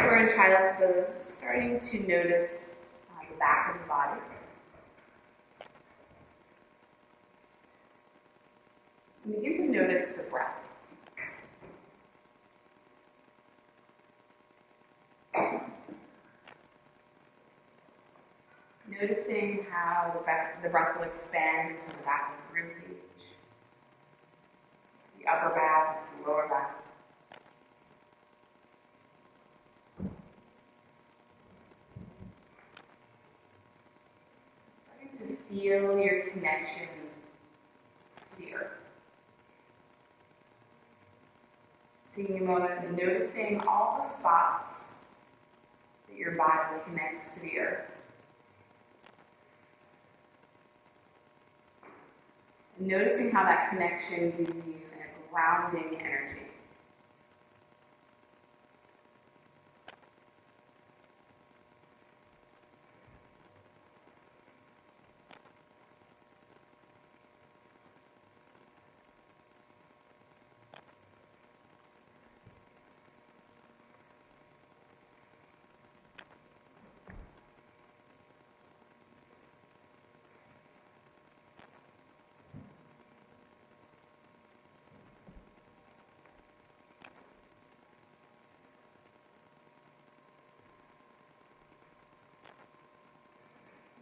we're in child's pose, just starting to notice the back of the body. And begin to notice the breath. Noticing how the breath will expand into the back of the ribcage, the upper back into the lower back. Starting to feel your connection to the earth. Taking a moment and noticing all the spots that your body connects to the earth. And noticing how that connection gives you a grounding energy.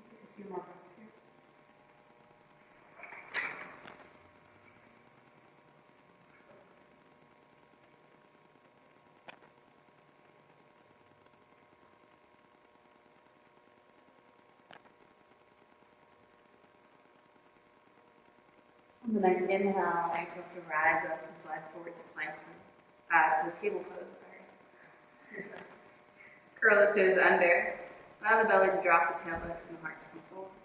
A few more breaths here. On the next inhale, exhale to rise up and slide forward to plank, to table pose. Sorry. Curl the toes under. Allow the belly to drop, the tailbone and the heart to come forward.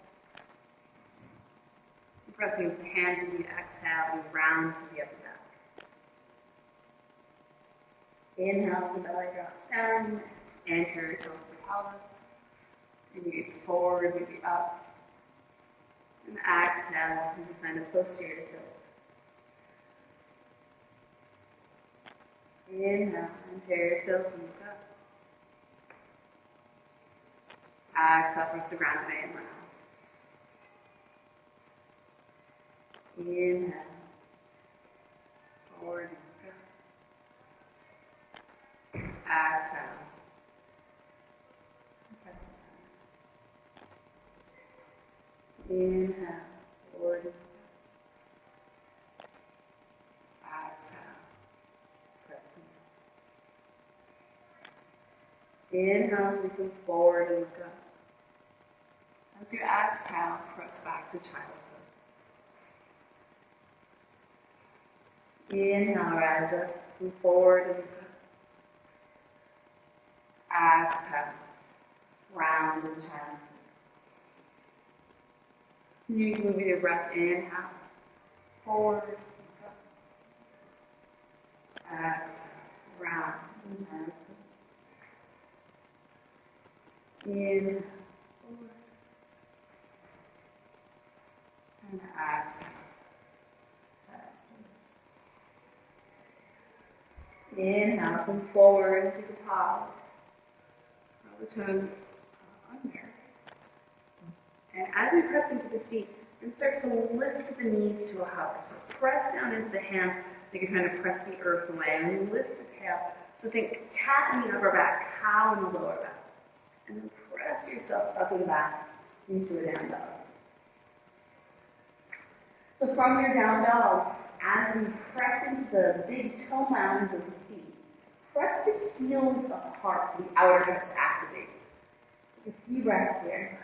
And pressing with the hands as you exhale and round to the upper back. Inhale, the belly drops down, enter tilt the pelvis. And you gaze forward, maybe up. And exhale as you find a posterior tilt. Inhale, anterior tilt and look up. Exhale, press the ground away and round. Inhale, forward and look up. Exhale, press the ground. Inhale, forward and look up. Exhale, press the ground. Inhale as you come forward and look up. As you exhale, press back to child's pose. Inhale, rise up, move forward and look up. Exhale, round in child's pose. Continue to move with your breath. Inhale, forward, look up. Exhale, round in child's pose. Inhale, forward. And exhale. Inhale, come forward, take a pause. Roll the toes under. And as you press into the feet, and start to lift the knees to a hug. So press down into the hands like you're trying to press the earth away. And then lift the tail. So think cat in the upper back, cow in the lower back. And then press yourself up and back into a down dog. So from your down dog, as you press into the big toe mounds of the feet, press the heels apart so the outer hips activate. Take a few breaths here.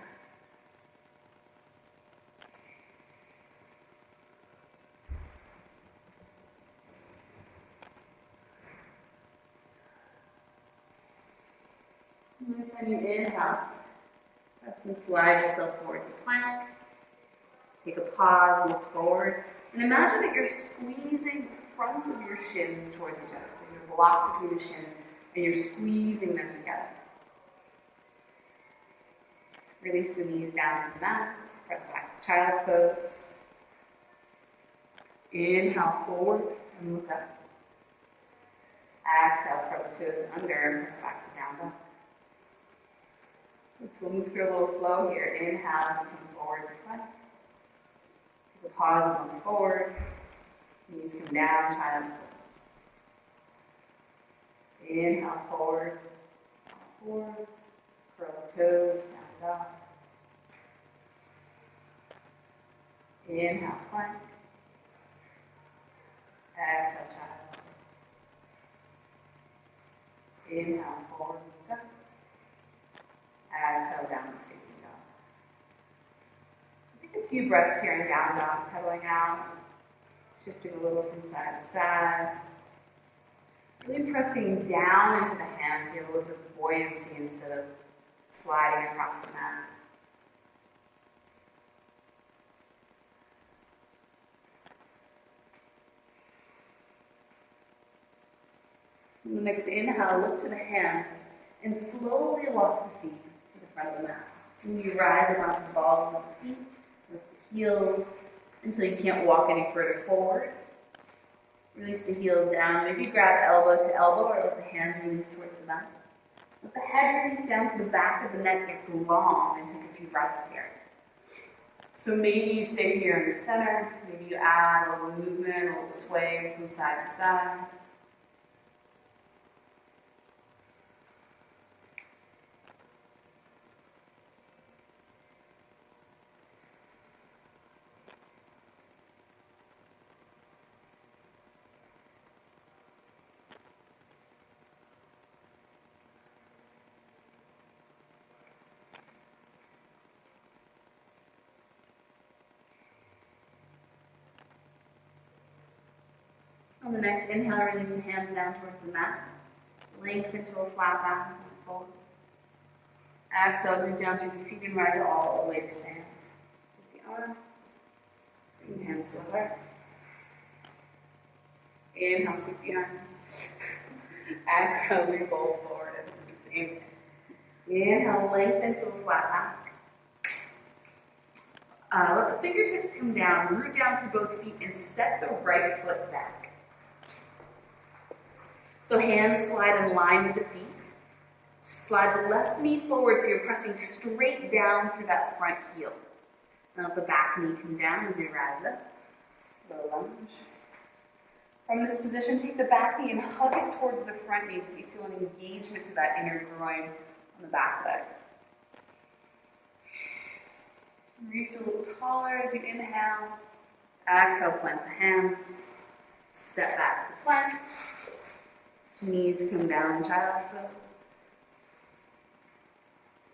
Next time you inhale, press and slide yourself forward to plank. Take a pause, look forward, and imagine that you're squeezing the fronts of your shins towards each other. So you're blocked between the shins, and you're squeezing them together. Release the knees down to the mat. Press back to child's pose. Inhale forward and look up. Exhale, curl the toes under and press back to down dog. We'll move through a little flow here. Inhale as we come forward to plank. Take a pause, going forward. Knees come down, child's pose. Inhale, forward. Forwards. Curl the toes, down dog. Inhale, plank. Exhale, child's pose. Inhale, forward, down. Exhale, downward facing dog. So take a few breaths here in down dog, pedaling out, shifting a little from side to side. Really pressing down into the hands here, a little bit of buoyancy instead of sliding across the mat. On the next inhale, look to the hands and slowly walk the feet to the front of the mat. When you rise up onto the balls of the feet, lift the heels until you can't walk any further forward. Release the heels down. Maybe grab elbow to elbow or let the hands release towards the mat. Let the head release down to the back of the neck gets long and take a few breaths here. So maybe you stay here in the center. Maybe you add a little movement, a little sway from side to side. On the next inhale, release the hands down towards the mat. Lengthen to a flat back and fold. Exhale, root down through the feet and rise all the way to stand. Take the arms, bring the hands to the heart. Inhale, sweep the arms. Exhale, we fold forward and do the same thing. Inhale, lengthen to a flat back. Let the fingertips come down, root down through both feet, and step the right foot back. So hands slide in line with the feet. Slide the left knee forward so you're pressing straight down through that front heel. Now let the back knee come down as you rise up. Low lunge. From this position, take the back knee and hug it towards the front knee so that you feel an engagement to that inner groin on the back leg. Reach a little taller as you inhale. Exhale, plant the hands. Step back to plank. Knees come down, child's pose.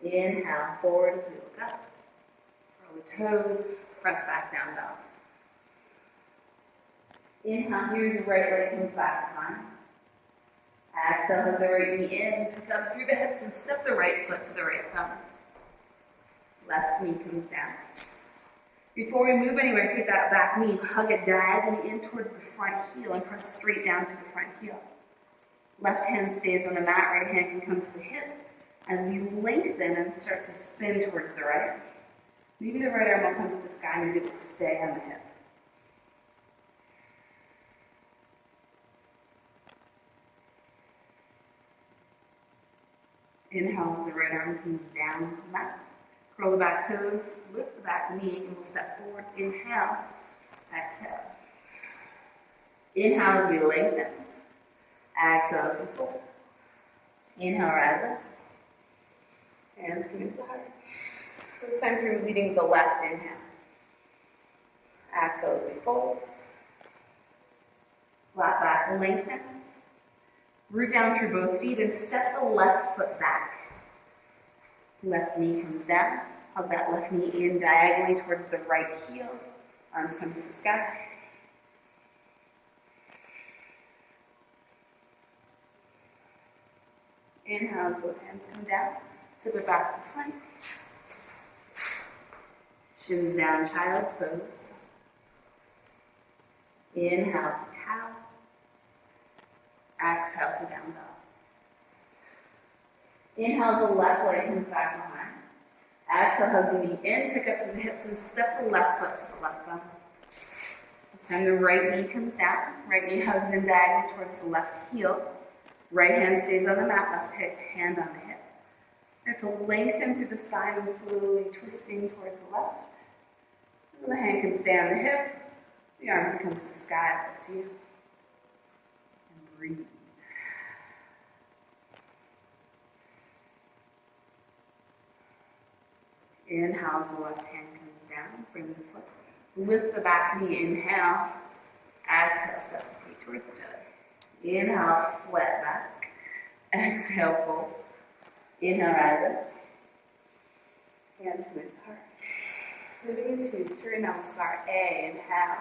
Inhale, forward as we look up. Curl the toes, press back down dog. Inhale, here's your right leg comes back behind. Exhale, hug the right knee in, pick up through the hips and step the right foot to the right thumb. Left knee comes down. Before we move anywhere, take that back knee, hug it diagonally in towards the front heel and press straight down to the front heel. Left hand stays on the mat, right hand can come to the hip as we lengthen and start to spin towards the right. Maybe the right arm will come to the sky, maybe it will stay on the hip. Inhale as the right arm comes down to the mat. Curl the back toes, lift the back knee, and we'll step forward. Inhale, exhale. Inhale as we lengthen. Exhale as we fold. Inhale, rise up. Hands come into the heart. So this time through, leading with the left inhale. Exhale as we fold. Flat back and lengthen. Root down through both feet and step the left foot back. Left knee comes down. Hug that left knee in diagonally towards the right heel. Arms come to the sky. Inhale as both hands come down. Flip it back to plank. Shins down, child's pose. Inhale to cow. Exhale to down dog. Inhale, the left leg comes back behind. Exhale, hug the knee in, pick up from the hips and step the left foot to the left thumb. This time the right knee comes down. Right knee hugs in diagonally towards the left heel. Right hand stays on the mat, left hand on the hip. And to lengthen through the spine and slowly twisting towards the left. And the hand can stay on the hip. The arm can come to the sky, it's up to you. And breathe. Inhale as the left hand comes down, bring the foot. Lift the back knee, inhale. Exhale, step the feet towards each other. Inhale, flat back. Exhale, fold. Inhale, rise up. Hands move heart. Moving into Surya Namaskar A, inhale.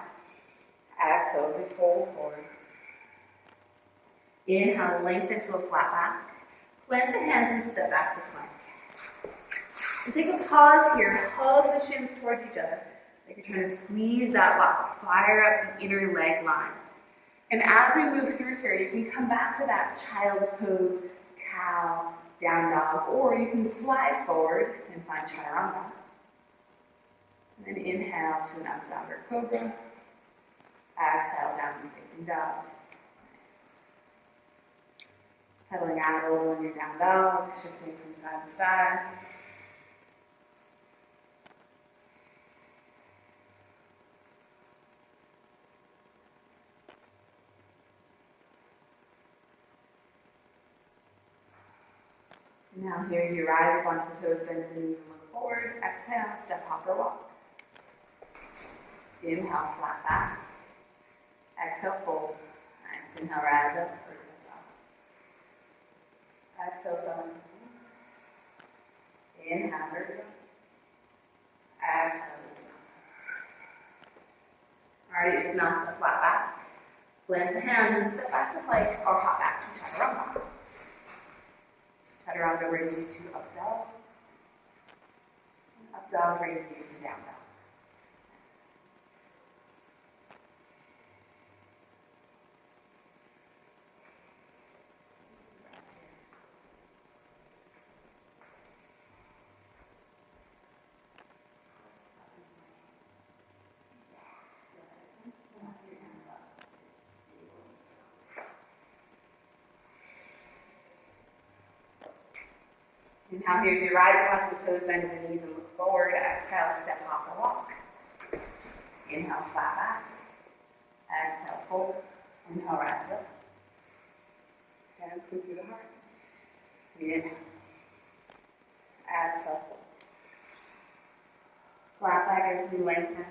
Exhale as you fold forward. Inhale, lengthen to a flat back. Plant the hands and step back to plank. So take a pause here, hug the shins towards each other. Like you're trying to squeeze that block, fire up the inner leg line. And as we move through here, you can come back to that child's pose, cow, down dog, or you can slide forward and find chaturanga. And then inhale to an up dog or cobra. Exhale, down facing dog. Pedaling out a little in your down dog, shifting from side to side. Now here as you rise up onto the toes, bend the knees and look forward. Exhale, step, hop, or walk. Inhale, flat back. Exhale, fold. Nice. Inhale, rise up, or twist off. Exhale, seven to two. Inhale, vertical. Exhale, Uttanasana. Alright, Uttanasana, flat back. Plant the hands and step back to plank or hop back to chaturanga. Chaturanga brings you to up dog. And up dog brings you to down dog. Inhale, here as you rise up onto the toes, bend the knees and look forward. Exhale, step, hop, or walk. Inhale, flat back. Exhale, fold. Inhale, rise up. Hands come through the heart. Inhale. Exhale, fold. Flat back as we lengthen.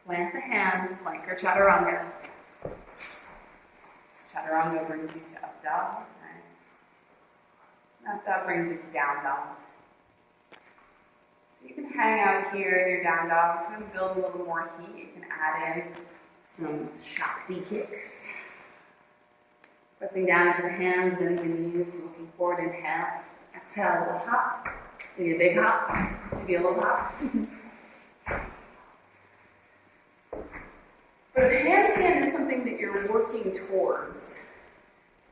Plant the hands, plank or chaturanga. Chaturanga brings you to up dog. Up dog brings you to down dog. So you can hang out here in your down dog. If you want to build a little more heat, you can add in some Shakti kicks. Pressing down into the hands, bending the knees, looking forward, inhale. Exhale, a little hop. Maybe a big hop. Maybe a little hop. But if handstand is something that you're working towards,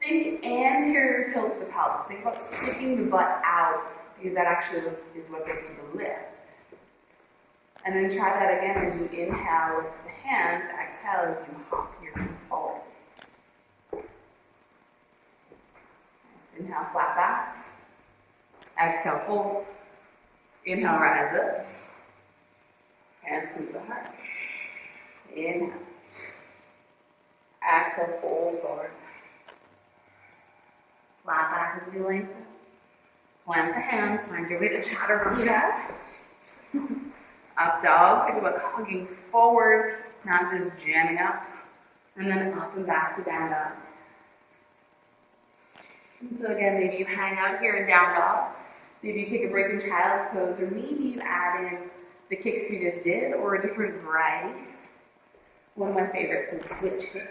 think anterior tilt of the pelvis. Think about sticking the butt out, because that actually is what gets you the lift. And then try that again as you inhale, lift the hands. Exhale as you hop your feet forward. Nice. Inhale, flat back. Exhale, fold. Inhale, rise up. Hands come to the heart. Inhale. Exhale, fold forward. Flat back as you lengthen. Plant the hands, find your way to chaturanga. Up dog, think about hugging forward, not just jamming up. And then up and back to down dog. And so again, maybe you hang out here in down dog. Maybe you take a break in child's pose, or maybe you add in the kicks you just did, or a different variety. One of my favorites is switch kicks.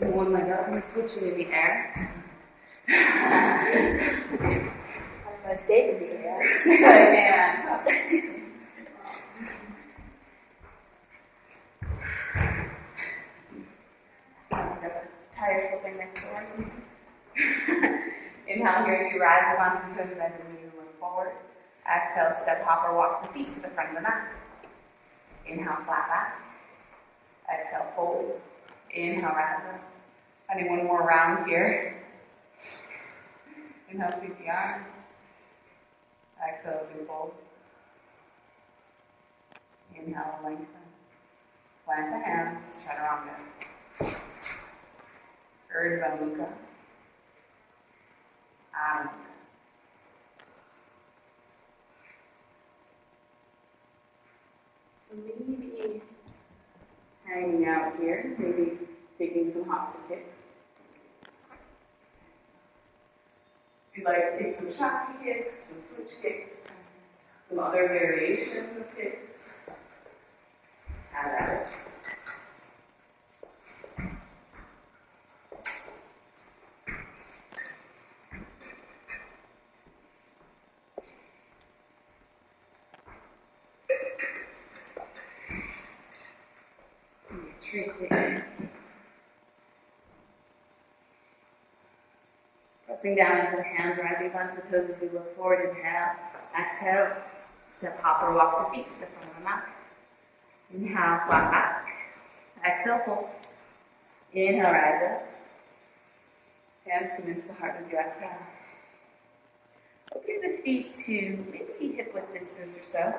Oh my God, I'm switching in the air. I'm going to stay with you, yeah? Man. I've got a tire flipping next door or something. Inhale here as you rise up onto the toes, bend the knees and look forward. Exhale, step, hop, or walk the feet to the front of the mat. Inhale, flat back. Exhale, fold. Inhale, rise up. Finding one more round here. Inhale, sweep the arms. Exhale, as you fold. Inhale, lengthen. Plant the hands, chaturanga. Urdhva Mukha. Adho Mukha. So maybe hanging out here, maybe taking some hops or kicks. If you'd like to take some shakti kicks, some switch kicks, some other variations of kicks, have at it. Pressing down into the hands, rising onto the toes as we look forward. Inhale, exhale, step, hop, or walk the feet to the front of the mat. Inhale, flat back. Exhale, fold. Inhale, rise up. Hands come into the heart as you exhale. Open the feet to maybe hip width distance or so. I'm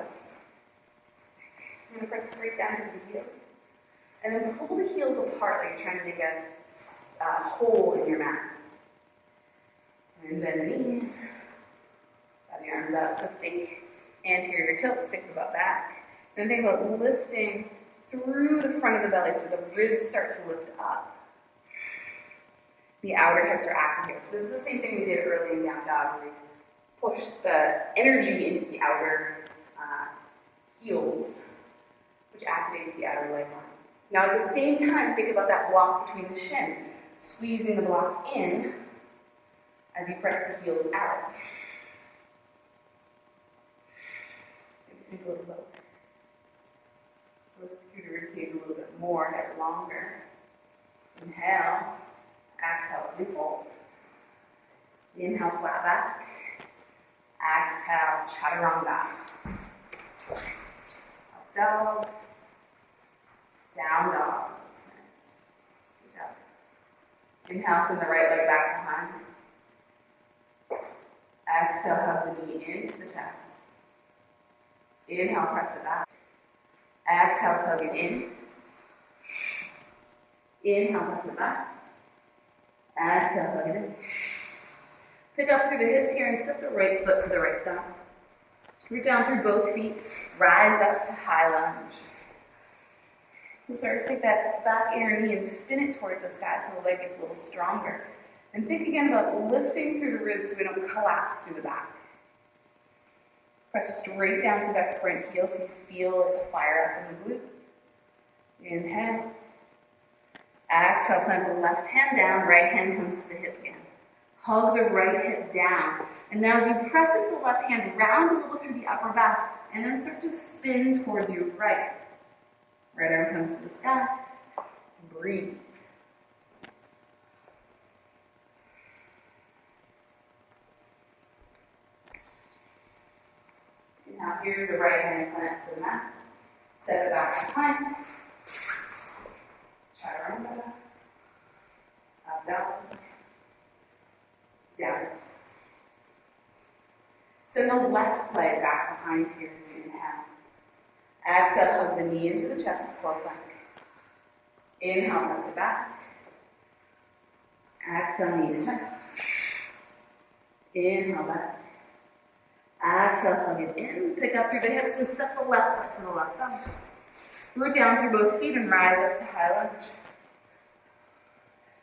going to press straight down into the heels. And then pull the heels apart like you're trying to make a hole in your mat. And bend the knees. Bow the arms up. So think anterior tilt, stick the butt back. And think about lifting through the front of the belly so the ribs start to lift up. The outer hips are active here. So this is the same thing we did early in down dog, where we pushed the energy into the outer heels, which activates the outer leg line. Now at the same time, think about that block between the shins, squeezing the block in as you press the heels out. Maybe sink a little lower. Look through the ribcage a little bit more, head longer. Inhale, exhale as you fold. Inhale, flat back. Exhale, chaturanga. Up dog. Down dog. Nice. Good job. Inhale, send the right leg back behind. Exhale, hug the knee into the chest. Inhale, press it back. Exhale, hug it in. Inhale, press it back. Exhale, hug it in. Pick up through the hips here and step the right foot to the right thumb. Root down through both feet. Rise up to high lunge. So start to take that back inner knee and spin it towards the sky so the leg gets a little stronger. And think again about lifting through the ribs so we don't collapse through the back. Press straight down through that front heel so you feel the fire up in the glute. Inhale. Exhale, plant the left hand down, right hand comes to the hip again. Hug the right hip down. And now as you press into the left hand, round a little through the upper back, and then start to spin towards your right. Right arm comes to the sky. Breathe. Now here's the right hand plant to the mat. Step it back to plank. Chaturanga. Up dog. Down. Send the left leg back behind here as you inhale. Exhale, hug the knee into the chest, core plank. Inhale, press it back. Exhale, knee to chest. Inhale, back. Exhale, hug it in. Pick up through the hips and step the left foot to the left thumb. Root down through both feet and rise up to high lunge.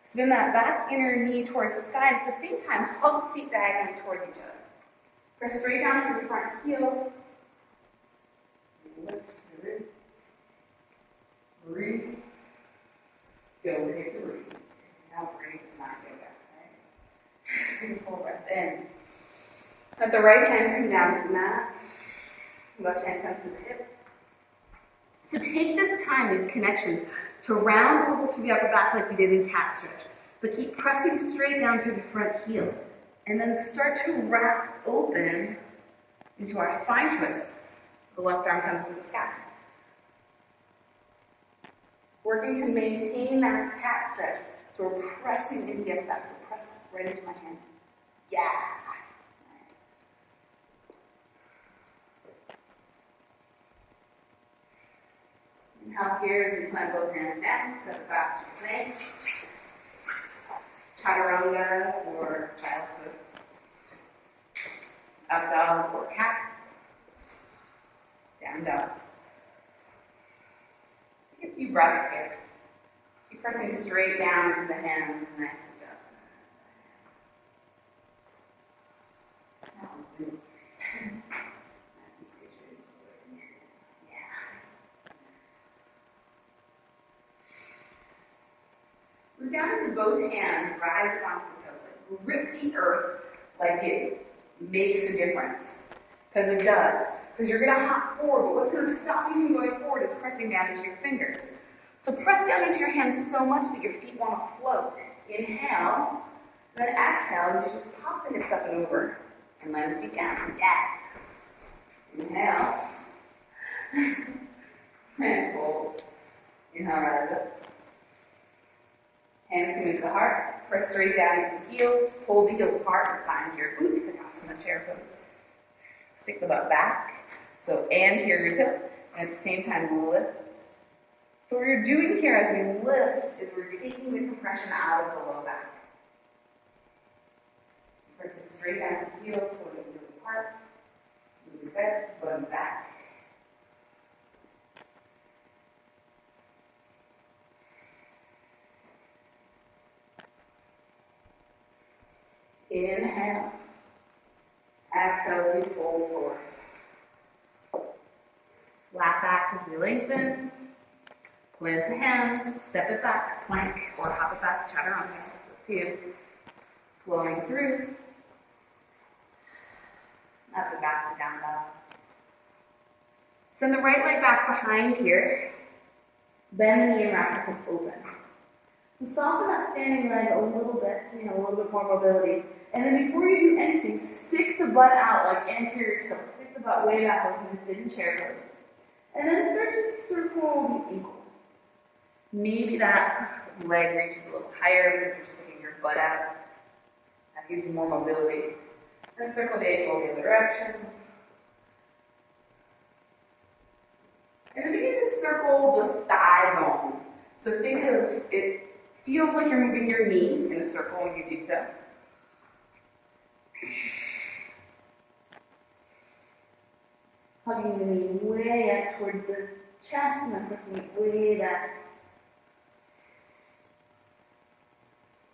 Spin that back inner knee towards the sky, and at the same time, hug the feet diagonally towards each other. Press straight down through the front heel. Lift the ribs. Breathe. Don't forget to breathe. If you don't breathe, it's not yoga, right? Take a full breath in. Let the right hand come down to the mat. Left hand comes to the hip. So take this time, these connections, to round a little through the upper back like we did in cat stretch. But keep pressing straight down through the front heel. And then start to wrap open into our spine twist. The left arm comes to the sky. Working to maintain that cat stretch So we're pressing into the upper back. So press right into my hand. Yeah. Inhale here as we plant both hands down, step it back to your plank. Chaturanga or child's pose. Up dog or cat. Down dog. Take a few breaths here. Keep pressing straight down into the hands. Nice adjustment. Sounds good. Move down into both hands, rise up onto the toes. Like grip the earth like it makes a difference. Because it does. Because you're going to hop forward, but what's going to stop you from going forward is pressing down into your fingers. So press down into your hands so much that your feet want to float. Inhale, then exhale as you just pop the hips up and over and land the feet down. Yeah. Inhale. And hold. Inhale, rise up. Hands come into the heart. Press straight down into the heels. Hold the heels apart and find your Utkatasana chair pose. Stick the butt back. So anterior tilt, and at the same time lift. So what we're doing here as we lift is we're taking the compression out of the low back. Pressing straight down to the heels, pulling the heels apart. Move back, button back. Inhale. Exhale as you fold forward. Flat back as you lengthen. Plant the hands, step it back, plank, or hop it back, chaturanga. It's up to you. Flowing through. Up and back to down dog. Send the right leg back behind here. Bend the knee and wrap the hip open. So soften that standing leg a little bit, so you have a little bit more mobility. And then before you do anything, stick the butt out like anterior tilt. Stick the butt way back like you just did in chair pose. And then start to circle the ankle. Maybe that leg reaches a little higher because you're sticking your butt out. That gives you more mobility. Then circle the ankle the other direction. And then begin to circle the thigh bone. So think of it feels like you're moving your knee in a circle when you do so. Hugging the knee way up towards the chest and then pressing it way back.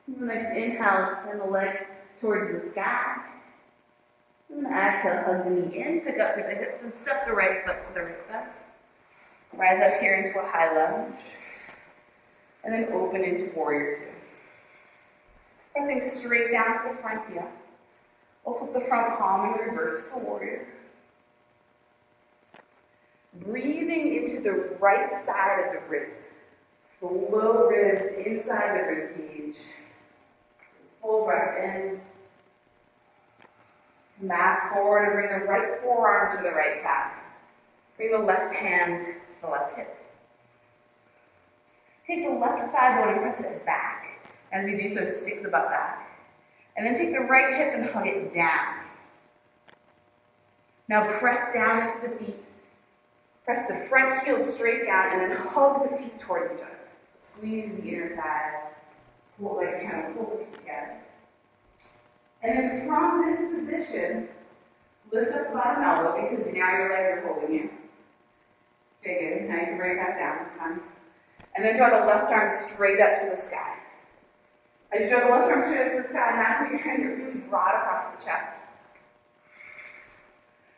And the next inhale, send the leg towards the sky. And then exhale, hug the knee in, pick up through the hips and step the right foot to the right foot. Rise up here into a high lunge. And then open into warrior two. Pressing straight down to the front heel. We'll flip the front palm and reverse the warrior. Breathing into the right side of the ribs. The low ribs inside the rib cage. Full breath in. Come back forward and bring the right forearm to the right thigh. Bring the left hand to the left hip. Take the left thigh bone and press it back. As you do so, stick the butt back. And then take the right hip and hug it down. Now press down into the feet. Press the front heel straight down and then hug the feet towards each other. Squeeze the inner thighs. Pull like you're trying to pull the feet together. And then from this position, lift up the bottom elbow because now your legs are holding you. Okay, good. Now you can bring it back down. That's fine. And then draw the left arm straight up to the sky. As you draw the left arm straight up to the sky, imagine you're trying to get really broad across the chest.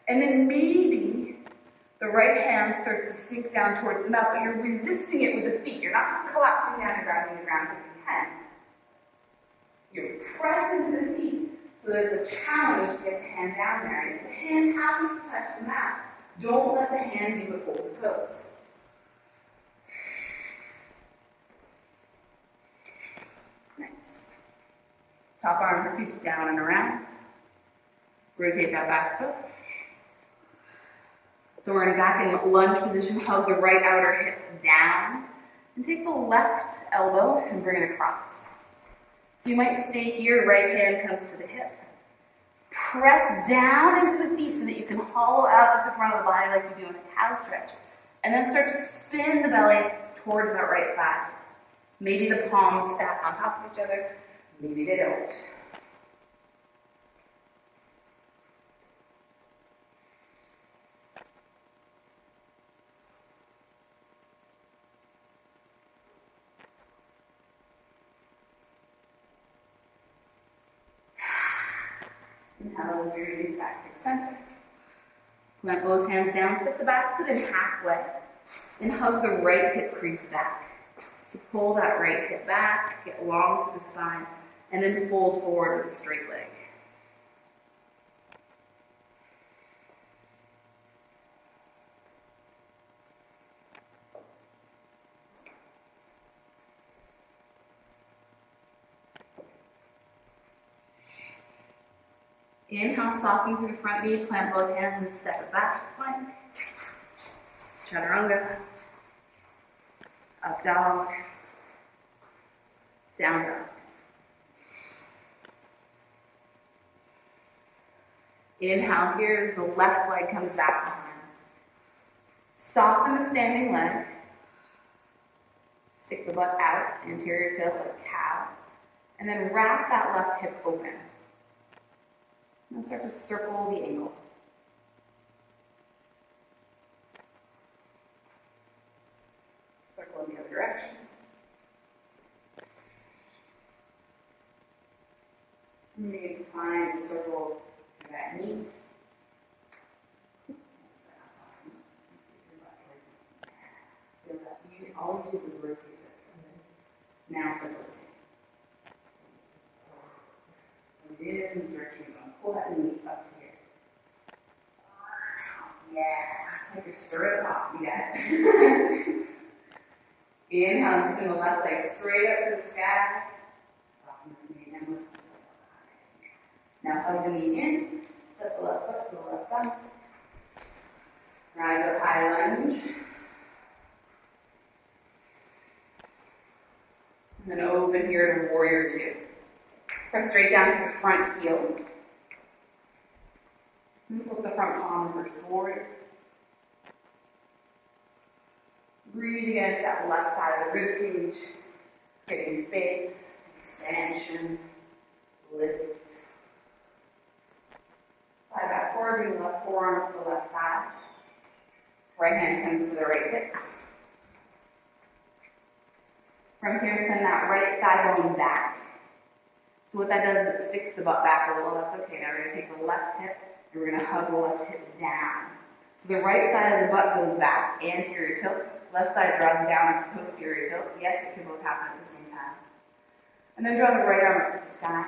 And then maybe the right hand starts to sink down towards the mouth, but you're resisting it with the feet. You're not just collapsing down and grabbing the ground because you can. You press into the feet so that it's a challenge to get the hand down there. And if the hand happens to touch the mat, don't let the hand be what holds the pose. Nice. Top arm scoops down and around. Rotate that back foot. So we're back in lunge position. Hug the right outer hip down. And take the left elbow and bring it across. So you might stay here, right hand comes to the hip. Press down into the feet so that you can hollow out the front of the body like you do in a cow stretch. And then start to spin the belly towards that right thigh. Maybe the palms stack on top of each other, maybe they don't. Inhale as you release back to center. Plant both hands down, sit the back foot in halfway, and hug the right hip crease back. So pull that right hip back, get long through the spine, and then fold forward with a straight leg. Inhale, soften through the front knee, plant both hands and step it back to plank. Chaturanga. Up dog. Down dog. Inhale here as the left leg comes back behind. Soften the standing leg. Stick the butt out, anterior tilt like a cow. And then wrap that left hip open. And start to circle the ankle. Circle in the other direction. And you can find a circle through that knee. Feel that. All you do is rotate this. Now circle. In the direction you're going. Pull that knee up to here. Yeah. Like you're stirring it up. You got it. Inhale, just send the left leg straight up to the sky. Soften this knee and lift the leg up high. Now hug the knee in. Step the left foot to the left thumb. Rise up high lunge. And then open here to warrior two. Press straight down to the front heel. And flip the front palm versus warrior. Breathe against that left side of the rib cage. Creating space, expansion, lift. Slide back forward, bring the left forearm to the left thigh. Right hand comes to the right hip. From here, send that right thigh bone back. So what that does is it sticks the butt back a little. That's okay. Now we're going to take the left hip and we're going to hug the left hip down. So the right side of the butt goes back, anterior tilt. Left side draws down, it's posterior tilt. Yes, it can both happen at the same time. And then draw the right arm up to the sky.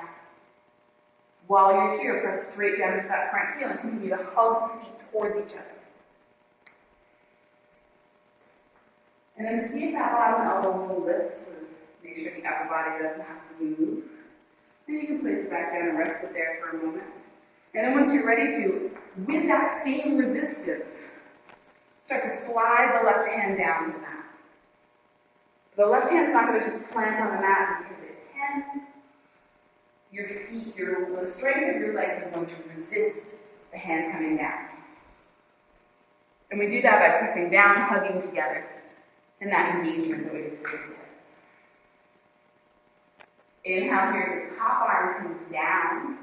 While you're here, press straight down into that front heel and continue to hug the feet towards each other. And then see if that bottom elbow will lift, so make sure the upper body doesn't have to move. And you can place it back down and rest it there for a moment. And then once you're ready to, with that same resistance, start to slide the left hand down to the mat. The left hand's not going to just plant on the mat because it can. Your feet, the strength of your legs is going to resist the hand coming down. And we do that by pressing down, hugging together, and that engagement that we just did with the hips. Inhale here as the top arm comes down.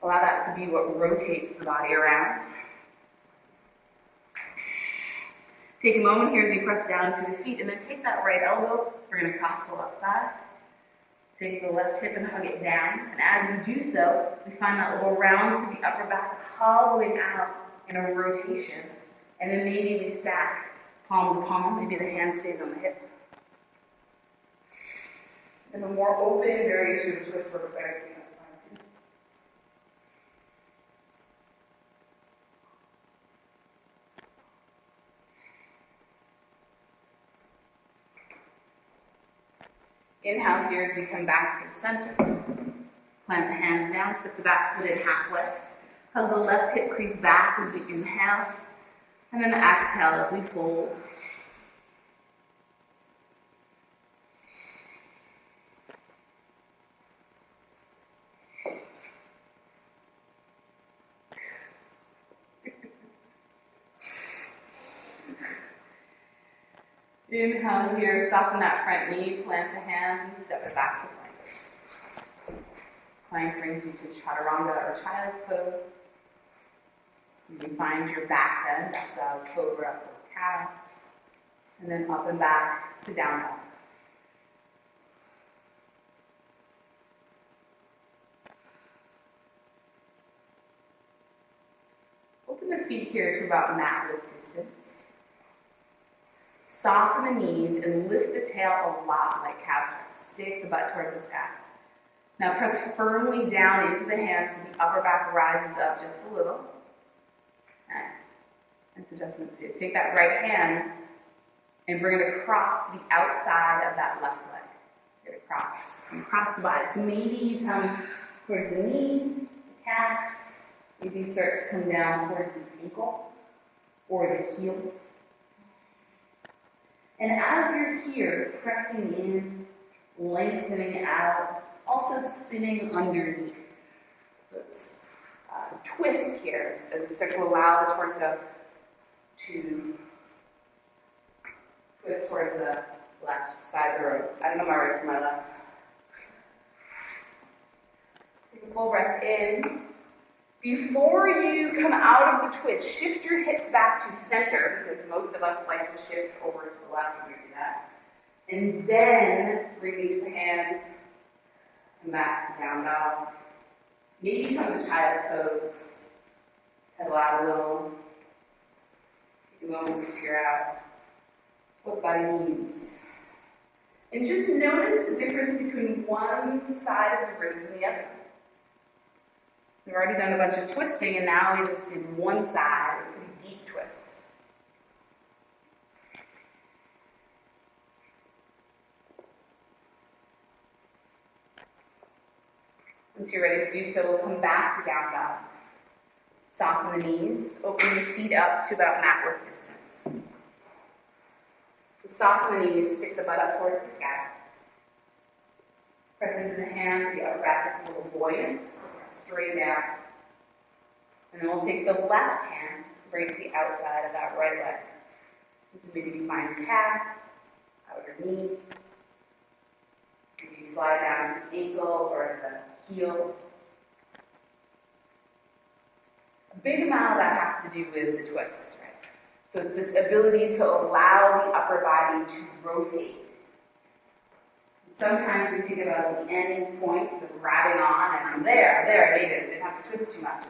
Allow that to be what rotates the body around. Take a moment here as you press down through the feet, and then take that right elbow. We're going to cross the left thigh. Take the left hip and hug it down. And as we do so, we find that little round through the upper back, hollowing out in a rotation. And then maybe we stack palm to palm. Maybe the hand stays on the hip. And the more open variation of twist works better for the other side too. Inhale here as we come back to center. Plant the hands down, step the back foot in halfway. Hug the left hip crease back as we inhale. And then exhale as we fold. Inhale here, soften that front knee, plant the hands, and step it back to plank. Plank brings you to chaturanga or child's pose. You can find your back bend, up dog, cobra, up cow, and then up and back to down dog. Open the feet here to about mat width distance. Soften the knees and lift the tail a lot like cow stretch. Stick the butt towards the sky. Now press firmly down into the hands so the upper back rises up just a little. Nice adjustments here. Take that right hand and bring it across the outside of that left leg. Get it across the body. So maybe you come towards the knee, the calf. Maybe you start to come down towards the ankle or the heel. And as you're here, pressing in, lengthening out, also spinning underneath. So it's a twist here as we start to allow the torso to twist towards the left side of the road. I don't know my right from my left. Take a full breath in. Before you come out of the twist, shift your hips back to center, because most of us like to shift over to the left when we do that. And then release the hands and back to down dog. Maybe you come to child's pose. Pedal out a little. Take a moment to figure out what body needs. And just notice the difference between one side of the ribs and the other. We've already done a bunch of twisting, and now we just did one side, a pretty deep twist. Once you're ready to do so, we'll come back to down dog. Soften the knees, open the feet up to about mat width distance. To soften the knees, stick the butt up towards the sky. Press into the hands, the upper back gets a little buoyant. Straight down. And then we'll take the left hand, bring it to the outside of that right leg. And so maybe you find your calf, outer knee. Maybe you slide down to the ankle or the heel. A big amount of that has to do with the twist, right? So it's this ability to allow the upper body to rotate. Sometimes we think about the end points of grabbing on, and I'm there, I made it, I didn't have to twist too much.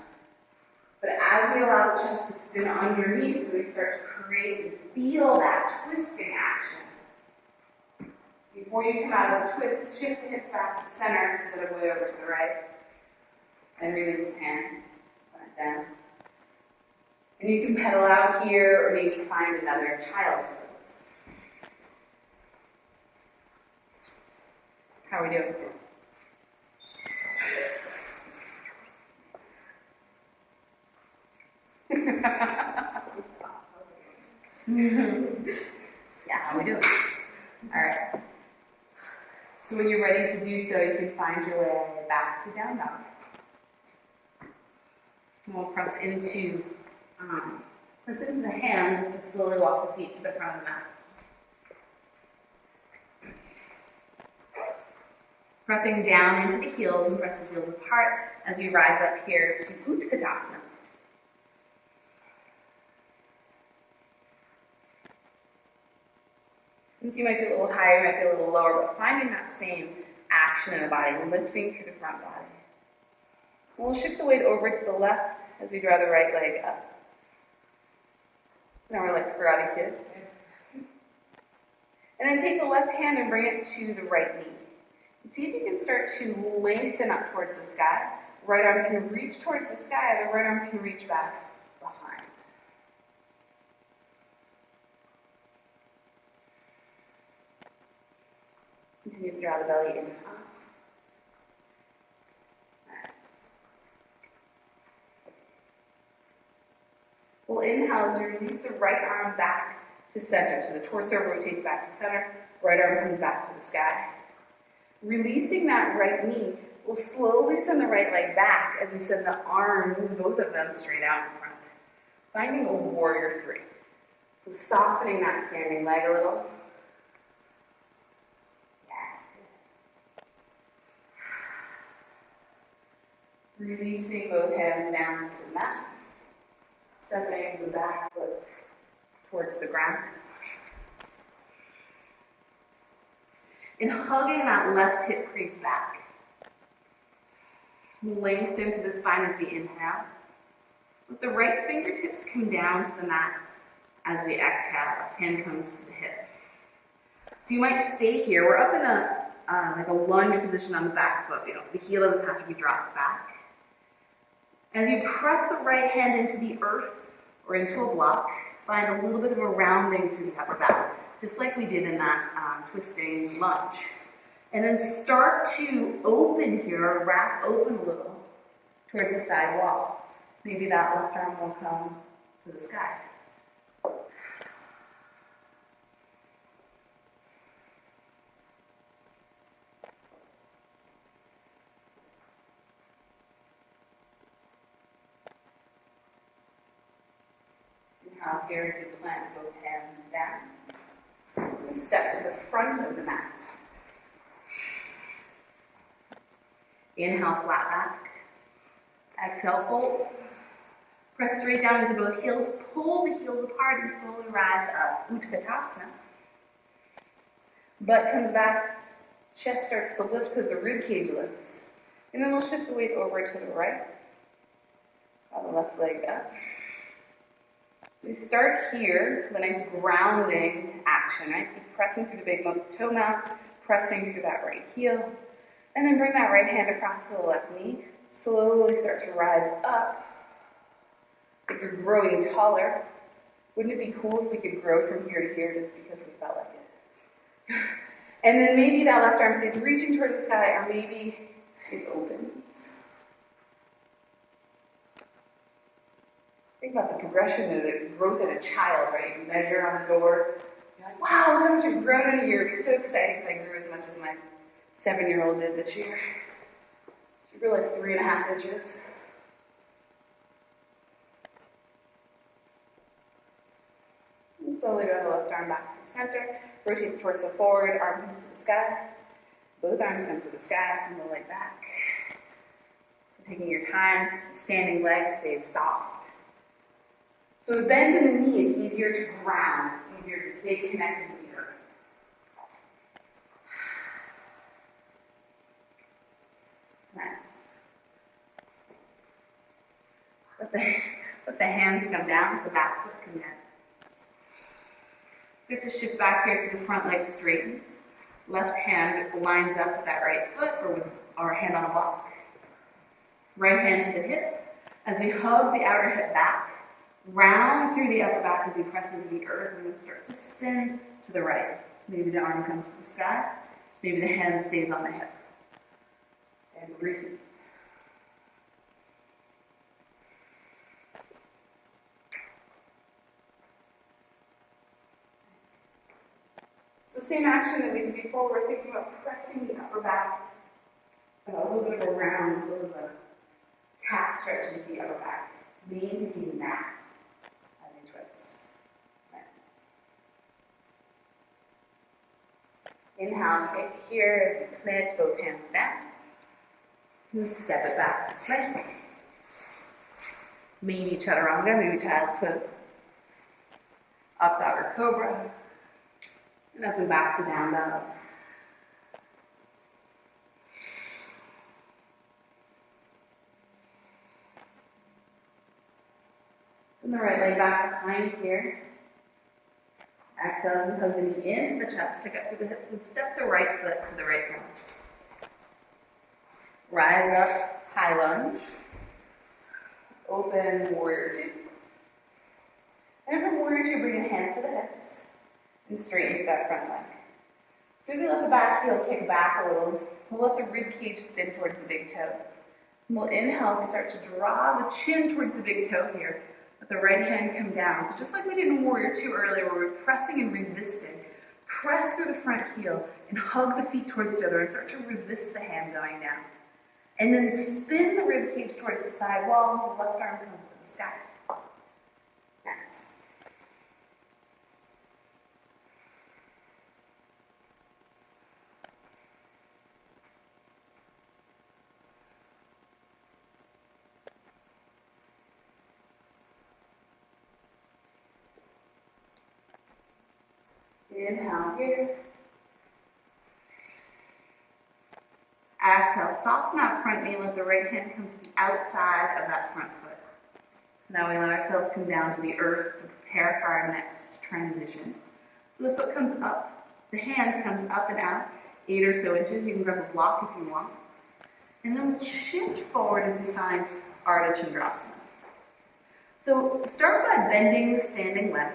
But as we allow the chest to spin underneath, so we start to create and feel that twisting action. Before you come out of the twist, shift the hips back to center instead of way over to the right. And release the hand, put it down. And you can pedal out here, or maybe find another child's pose. How are we doing? Yeah, how are we doing? All right. So when you're ready to do so, you can find your way back to down dog. And we'll press into the hands and slowly walk the feet to the front of the mat. Pressing down into the heels and press the heels apart as we rise up here to Utkatasana. Since you might be a little higher, you might be a little lower, but finding that same action in the body, lifting through the front body. And we'll shift the weight over to the left as we draw the right leg up. So now we're like Karate Kid. And then take the left hand and bring it to the right knee. And see if you can start to lengthen up towards the sky. Right arm can reach towards the sky, the right arm can reach back behind. Continue to draw the belly in and up. Nice. We'll inhale as we release the right arm back to center. So the torso rotates back to center, right arm comes back to the sky. Releasing that right knee, we'll slowly send the right leg back as we send the arms, both of them, straight out in front. Finding a warrior three. So softening that standing leg a little. Releasing both hands down to the mat. Stepping the back foot towards the ground. And hugging that left hip crease back. Lengthen through the spine as we inhale. Let the right fingertips come down to the mat as we exhale. Left hand comes to the hip. So you might stay here. We're up in a lunge position on the back foot. The heel doesn't have to be dropped back. As you press the right hand into the earth or into a block, find a little bit of a rounding through the upper back, just like we did in that twisting lunge. And then start to open here, wrap open a little towards the side wall. Maybe that left arm will come to the sky. Inhale here as you plant both hands down. And step to the front of the mat. Inhale, flat back. Exhale, fold. Press straight down into both heels. Pull the heels apart and slowly rise up. Utkatasana. Butt comes back. Chest starts to lift because the rib cage lifts. And then we'll shift the weight over to the right. Draw the left leg up. So we start here with a nice grounding action, right? Keep pressing through the big toe mount, pressing through that right heel. And then bring that right hand across to the left knee. Slowly start to rise up. If you're growing taller, wouldn't it be cool if we could grow from here to here just because we felt like it? And then maybe that left arm stays reaching towards the sky, or maybe it opens. Think about the progression of the growth in a child, right? You measure on the door. You're like, wow, look how much you've grown in a year. It'd be so exciting if I grew as much as my 7-year-old did this year. She grew like 3.5 inches. And slowly draw the left arm back to center. Rotate the torso forward, arm comes to the sky. Both arms come to the sky, send the leg back. Taking your time, standing leg stays soft. So the bend in the knee, it's easier to ground. It's easier to stay connected to the earth. Nice. Let the hands come down, let the back foot come down. So you have to shift back here so the front leg straightens. Left hand lines up with that right foot or with our hand on a block. Right hand to the hip. As we hug the outer hip back, round through the upper back as you press into the earth, and then start to spin to the right. Maybe the arm comes to the sky. Maybe the hand stays on the hip. And breathe. So same action that we did before. We're thinking about pressing the upper back. A little bit of a round, a little bit of a cat stretch into the upper back. Maintain that as you twist. Nice. Inhale, kick here as you plant both hands down. And step it back to plank. Maybe chaturanga, maybe child's pose. Up dog or cobra. And up and back to down dog. And the right leg back behind here. Exhale and hug the knee into the chest, pick up through the hips, and step the right foot to the right lunge. Rise up, high lunge. Open warrior two. And from warrior two, bring your hands to the hips and straighten through that front leg. So if you let the back heel kick back a little, we'll let the rib cage spin towards the big toe. And we'll inhale as we start to draw the chin towards the big toe here. Let the right hand come down. So just like we did in warrior two earlier, where we're pressing and resisting, press through the front heel and hug the feet towards each other and start to resist the hand going down. And then spin the rib cage towards the side wall as the left arm comes to the sky. Nice. Inhale here. Exhale, soften that front knee, let the right hand come to the outside of that front foot. Now we let ourselves come down to the earth to prepare for our next transition. So the foot comes up, the hand comes up and out, 8 or so inches. You can grab a block if you want. And then we'll shift forward as we find Ardha Chandrasana. So start by bending the standing leg.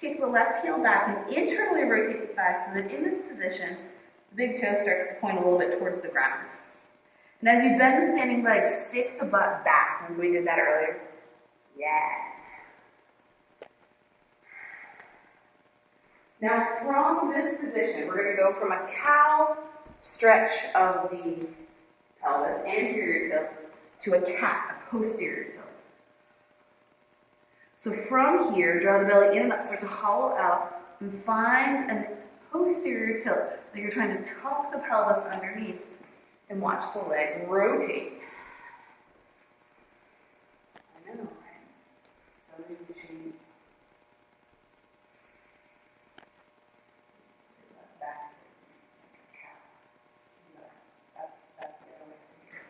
Kick the left heel back and internally rotate the thighs so that in this position, the big toe starts to point a little bit towards the ground. And as you bend the standing leg, stick the butt back. Remember we did that earlier? Yeah. Now from this position, we're going to go from a cow stretch of the pelvis, anterior tilt, to a cat, a posterior tilt. So from here, draw the belly in and up, start to hollow out, and find a posterior tilt. Like you're trying to tuck the pelvis underneath and watch the leg rotate. I know, right? Something to change. Back like a cow. That's the other way to see it.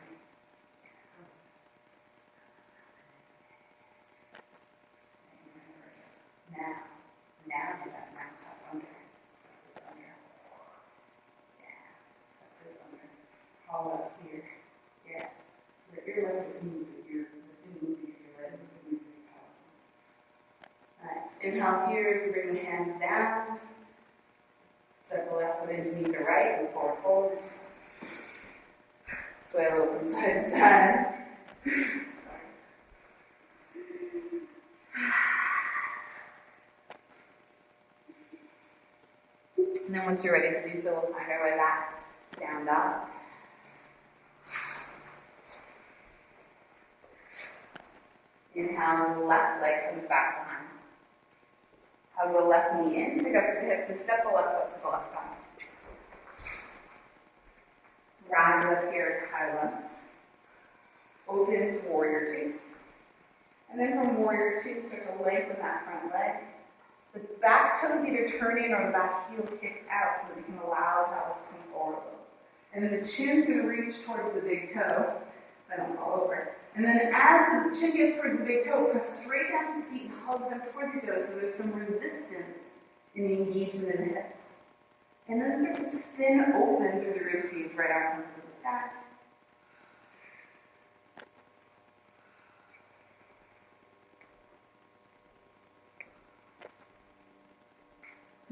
Now do that round tuck under. Tuck this under. Yeah. Tuck this under. Hollow up here. Yeah. So that your leg is moving. Your leg is moving. Nice. Inhale here as we bring the hands down. Step the left foot in to meet the right and forward fold. Sway a little from side to side. And then once you're ready to do so, we'll find our way back. Stand up. Inhale, the left leg comes back behind. Hug the left knee in, pick up the hips, and step the left foot to the left thigh. Rise up here at high lunge. Open to warrior two. And then from warrior two, start to lengthen that front leg. The back toes either turn in or the back heel kicks out so that you can allow the pelvis to move forward a little. And then the chin can reach towards the big toe. I don't fall over. And then as the chin gets towards the big toe, press straight down to the feet and hug them toward the toes so there's some resistance in the engagement in the hips. And then start to spin open through the rib cage, right arm comes to the sky.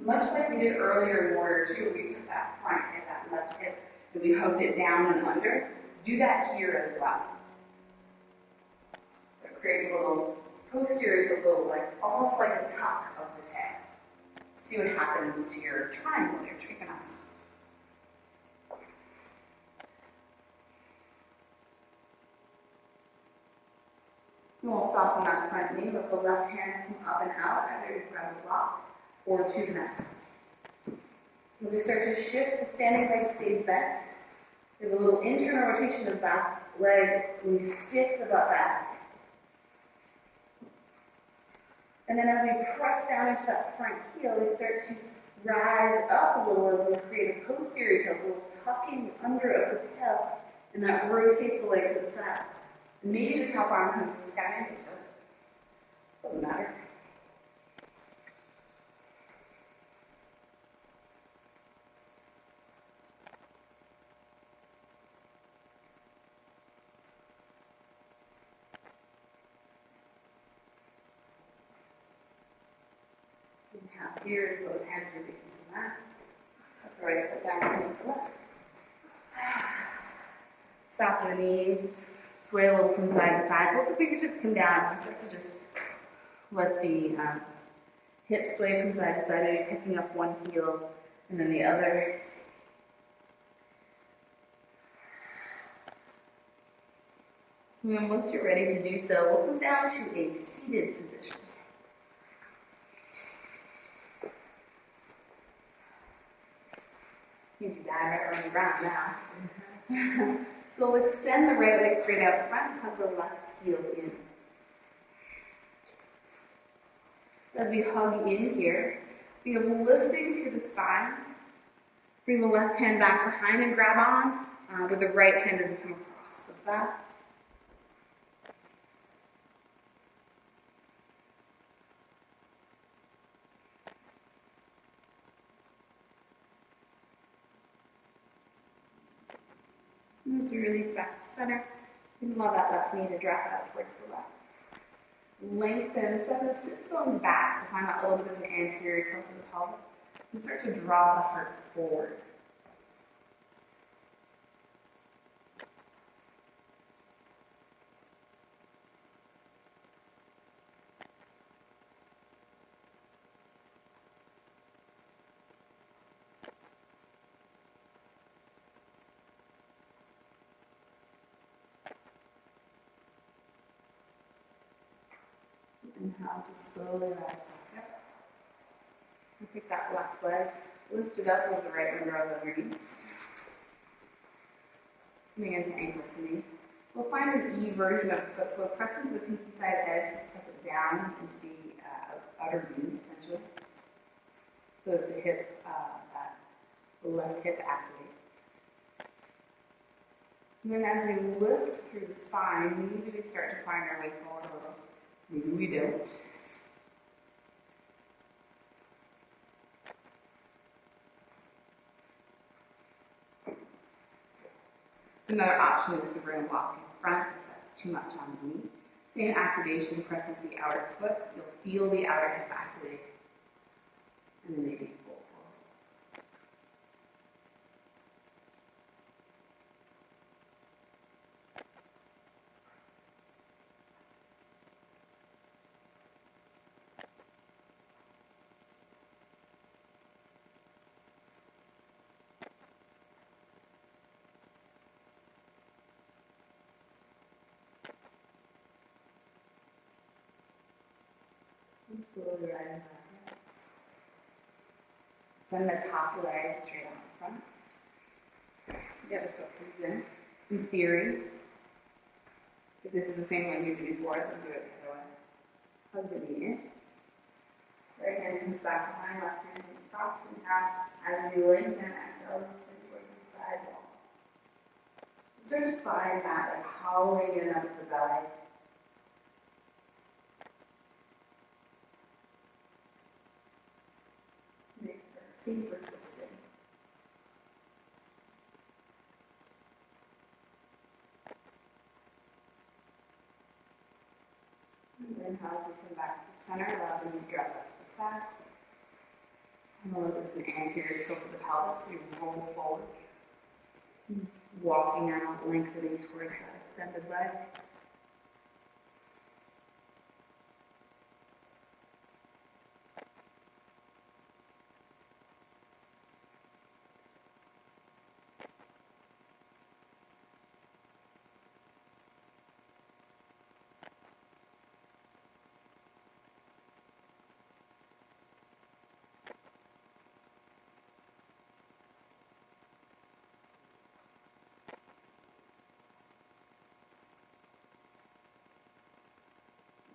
Much like we did earlier in Warrior 2, we took that front hip, that left hip, and we hugged it down and under. Do that here as well. So it creates a little posterior to a little, like, almost like a tuck of the tail. See what happens to your triangle, your trikonasana. And we'll soften that front knee, let the left hand come up and out, either you grab a block or to the mat. As we start to shift, the standing leg stays bent. We have a little internal rotation of the back leg, and we stick the butt back. And then as we press down into that front heel, we start to rise up a little as we create a posterior tilt, a little tucking under of the tail, and that rotates the leg to the side. And maybe the top arm comes to the sky, maybe it doesn't matter. Inhale here, both hands are facing the mat. Set the right foot down to the left. Soften the knees, sway a little from side to side. So let the fingertips come down and start to just let the hips sway from side to side. Maybe picking up one heel and then the other. And then once you're ready to do so, we'll come down to a seated position. You can dive right around now. So we'll extend the right leg straight out front, hug the left heel in. As we hug in here, Think of lifting through the spine. Bring the left hand back behind and grab on with the right hand as you come across the back. And as you release back to the center, you can allow that left knee to drop out towards the left. Lengthen, send the sit bones back, so find that little bit of an anterior tilt of the pelvis. And start to draw the heart forward. Inhale as you slowly rise back up. And take that left leg, lift it up as the right one grows underneath. Coming into ankle to knee. So we'll find an E version of the foot. So we'll press into the pinky side edge, press it down into the outer knee, essentially. So that the hip, the left hip activates. And then as we lift through the spine, maybe we start to find our way forward a little. Maybe we don't. So another option is to bring a block in front if that's too much on the knee. Same activation, press into the outer foot. You'll feel the outer hip activate. And then maybe fold forward. And slowly rise back up. Send the top leg straight out in front. The other foot comes in theory, if this is the same way you did before, then do it the other way. Hug the knee in. Right hand comes back behind, left hand comes across, and now as you lengthen, exhale, swing towards the side wall. So start to find that like hollowing in up the belly. Makes for safer twisting. And then as you come back to the center, allow them to drop up to the side. And a little bit of an anterior tilt of the pelvis, so you roll forward. Walking out, lengthening towards that extended leg.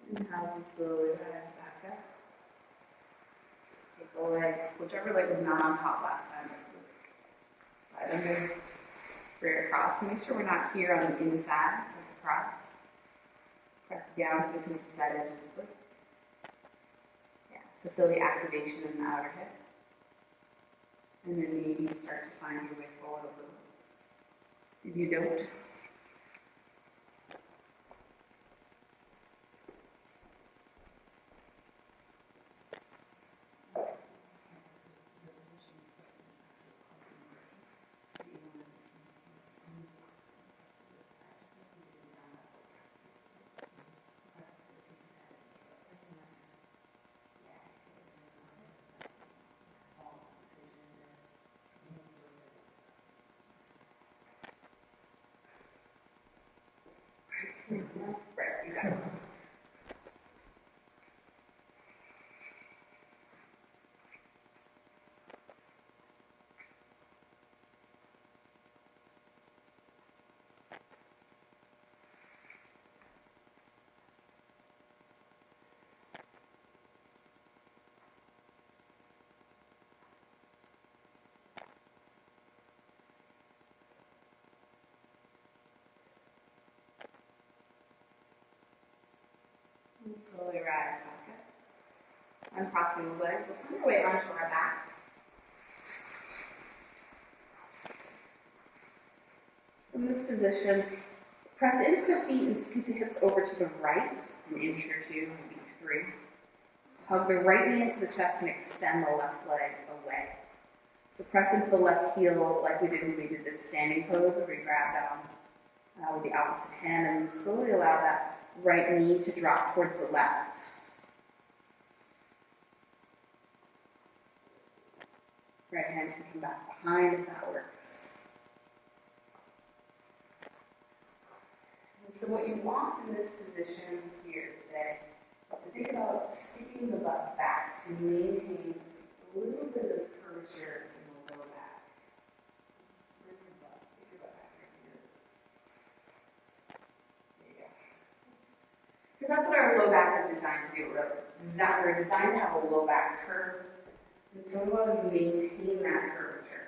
And as you slowly rise back up, take the leg, whichever leg was not on top last time, slide under, straight across. So make sure we're not here on the inside, that's across. Press down to the pinky side edge of the foot. Yeah, so feel the activation in the outer hip. And then maybe start to find your way forward a little. If you don't, right, exactly. And slowly rise back up. Uncrossing the legs, we'll come our way onto our back. From this position, press into the feet and scoot the hips over to the right, an inch or two, maybe 3. Hug the right knee into the chest and extend the left leg away. So press into the left heel like we did when we did this standing pose where we grabbed down with the opposite hand, and then slowly allow that right knee to drop towards the left. Right hand can come back behind if that works. And so what you want in this position here today is to think about sticking the butt back to maintain a little bit of curvature in the low back. Bring your butt, stick your butt back here. There you go. Because that's what our low back is designed to do. We're designed to have a low back curve. And so we want to maintain that curvature.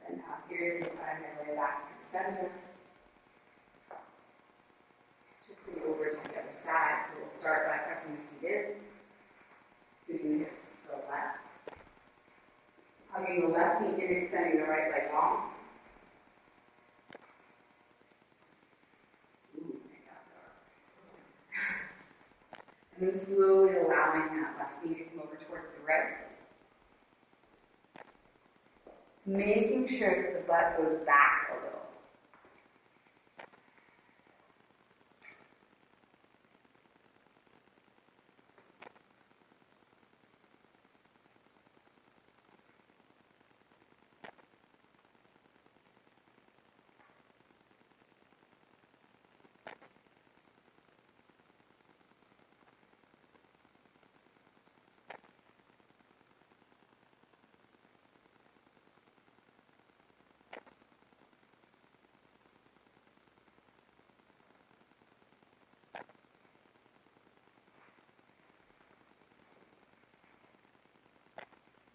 And now here's your find my way back to center. Shifting over to the other side. So we'll start by pressing the feet in, scooting the hips to the left. Hugging the left knee in, extending the right leg long. And then slowly allowing that left knee to come over towards the right. Making sure that the butt goes back a little.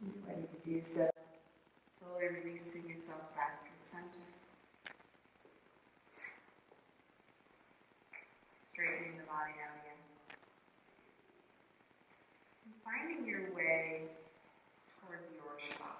You're ready to do so. Slowly releasing yourself back to center. Straightening the body out again. And finding your way towards your Shavasana.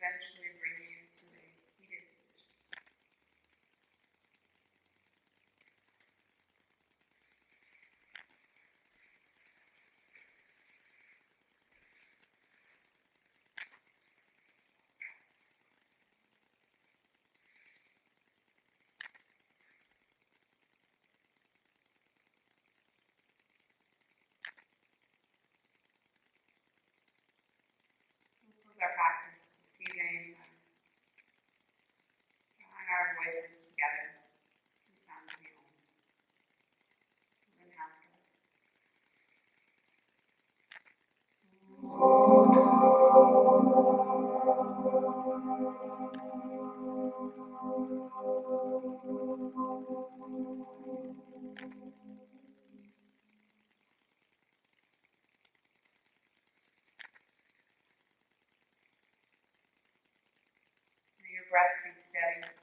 eventually bring you to a seated position. We'll close our practice this evening by drawing our voices together to the sound of the Om. We'll inhale together. May your breath be steady.